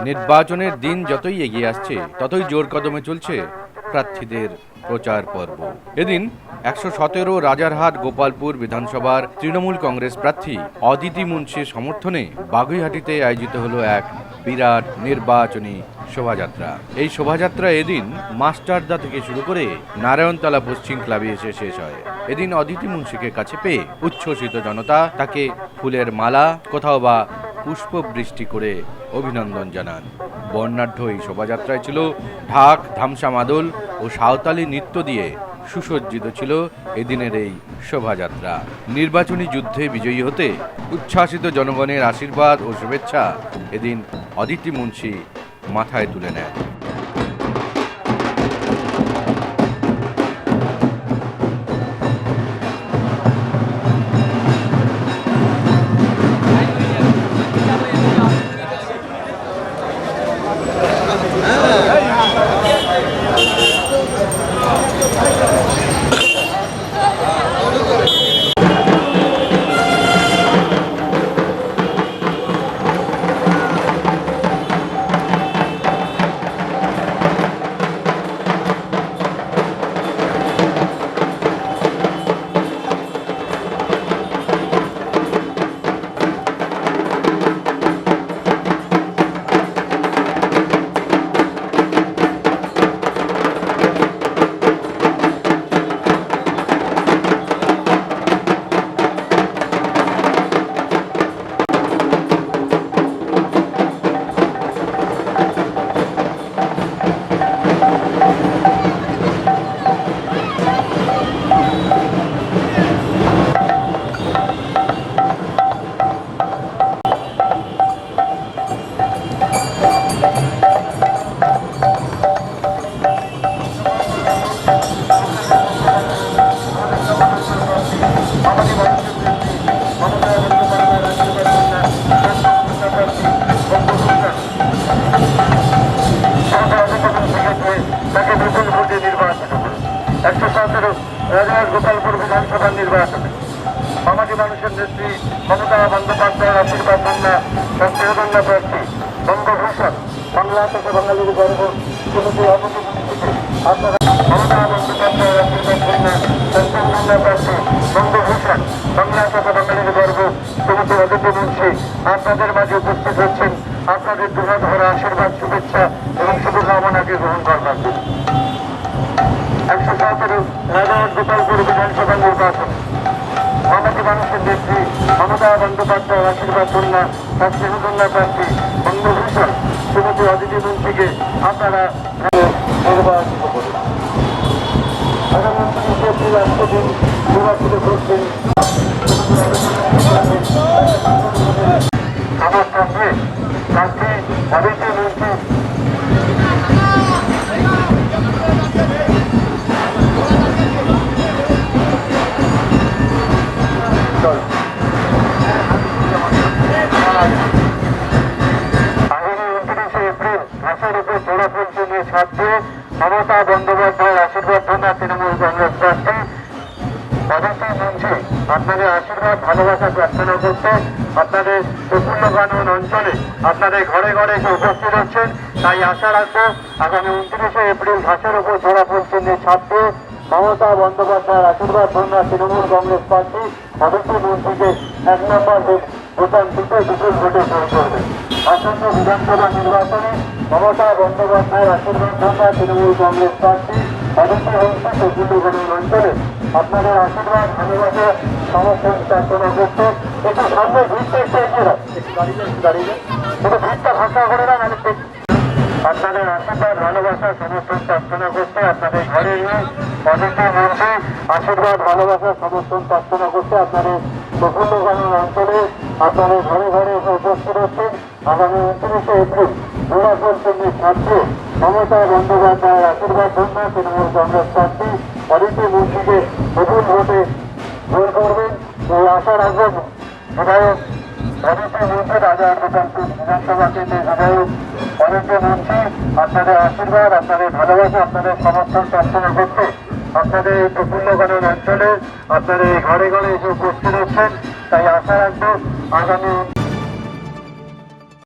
নির্বাচনের দিন যতই এগিয়ে আসছে ততই জোর কদমে চলছে প্রার্থীদের প্রচার পর্ব। এদিন ১১৭ রাজারহাট গোপালপুর বিধানসভার তৃণমূল কংগ্রেস প্রার্থী অদিতি মুন্সির সমর্থনে বাগুইহাটিতে আয়োজিত হলো এক বিরাট নির্বাচনী শোভাযাত্রা। এই শোভাযাত্রা এদিন মাস্টারদা থেকে শুরু করে নারায়ণতলা পশ্চিম ক্লাবে এসে শেষ হয়। এদিন অদিতি মুন্সিকে কাছে পেয়ে উচ্ছ্বসিত জনতা তাকে ফুলের মালা, কোথাও বা পুষ্প বৃষ্টি করে অভিনন্দন জানান। বর্ণাঢ্য এই শোভাযাত্রায় ছিল ঢাক, ধামসা মাদল ও সাঁওতালি নৃত্য দিয়ে সুসজ্জিত ছিল এদিনের এই শোভাযাত্রা। নির্বাচনী যুদ্ধে বিজয়ী হতে উচ্ছ্বাসিত জনগণের আশীর্বাদ ও শুভেচ্ছা এদিন অদিতি মুন্সি মাথায় তুলে নেন। গোপালপুর বিধানসভার নির্বাচনে সমাজী মানুষের নেত্রী মমতা বন্দ্যোপাধ্যায়ের আশীর্বাদ কন্যা কন্যা প্রার্থী বঙ্গভূষণ, বাংলা থেকে বাঙালির গর্ব শ্রীমতী অদিতি মুন্সিকে আপনারা মমতা বন্দ্যোপাধ্যায়ের আশীর্বাদ কন্যা কন্যা প্রার্থী বঙ্গভূষণ, বাংলা থেকে বাঙালির গর্ব শ্রীমতী অদিতি মুন্সি আপনাদের মাঝে উপস্থিত হচ্ছেন। আপনাদের দুহাত ভরা আশীর্বাদ, শুভেচ্ছা এবং শুভকামনাকে গ্রহণ করবার জন্য ১১৭ রাজারহাট গোপালপুর বিধানসভা নির্বাচন সমাজী মানুষের নেত্রী মমতা বন্দ্যোপাধ্যায়ের আশীর্বাদ কন্যা কন্যা প্রার্থী বঙ্গভূষণ শ্রীমতী অদিতি মুন্সিকে আপনারা নির্বাচিত করুন। আগামী ৩০ এপ্রিল আজকের দিন নির্বাচিত করছেন সমর্থনে প্রার্থী অদিতি মুন্সি। মমতা বন্দ্যোপাধ্যায়ের আশীর্বাদ কন্যা তৃণমূল কংগ্রেস প্রার্থী অদিতি মুন্সি আপনাদের আশীর্বাদ ভালোবাসা প্রার্থনা করতে আপনাদের প্রফুল্ল কানন অঞ্চলে আপনাদের ঘরে ঘরে এসে উপস্থিত হচ্ছেন। তাই আশা রাখবো আগামী ২৯ এপ্রিল ঘাসের উপর ঝোড়া পঞ্চমী ছাত্রে মমতা বন্দ্যোপাধ্যায়ের আশীর্বাদ কন্যা তৃণমূল কংগ্রেস প্রার্থী অদিতি মুন্সিকে ১ নম্বর ভোটার দিতে বিপুল ভোটে জয় করবেন। আসন্ন বিধানসভা নির্বাচনে মমতা বন্দ্যোপাধ্যায়ের আশীর্বাদ কন্যা তৃণমূল কংগ্রেস প্রার্থী অদিতি মুন্সি প্রফুল্লগড়ের অঞ্চলে আপনাদের আশীর্বাদ ভালোবাসা সমর্থন প্রার্থনা করতে একটু সামনে ভিড়টা একটু এগিয়ে রাখ, দাঁড়িয়ে শুধু ভিড়টা ফাঁকা করে না, মানে আপনাদের আশীর্বাদ ভালোবাসা সমর্থন প্রার্থনা করতে আপনাদের ঘরে অদিতি মুন্সি আশীর্বাদ ভালোবাসা সমর্থন প্রার্থনা করতে আপনাদের প্রফুল্লগড়ের অঞ্চলে আপনাদের ঘরে ঘরে এসে উপস্থিত হচ্ছেন। আগামী 29 এপ্রিল নির্বাচনী ছাত্র মমতা বন্দ্যোপাধ্যায়ের আশীর্বাদ কন্যা তৃণমূল কংগ্রেস প্রার্থী অদিতি মুন্সিকে বিপুল ভোটে জয় করবেন। এই আশা রাখবেন বিধায়ক অদিতি মুন্সি, রাজারহাট গোপালপুর বিধানসভা কেন্দ্রের বিধায়ক অদিতি মুন্সি আপনাদের আশীর্বাদ, আপনাদের ভালোবাসা, আপনাদের সমর্থন প্রার্থনা করতে আপনাদের প্রফুল্লগড়ের অঞ্চলে আপনাদের ঘরে ঘরে এসে উপস্থিত হচ্ছেন। তাই আশা রাখবো আগামী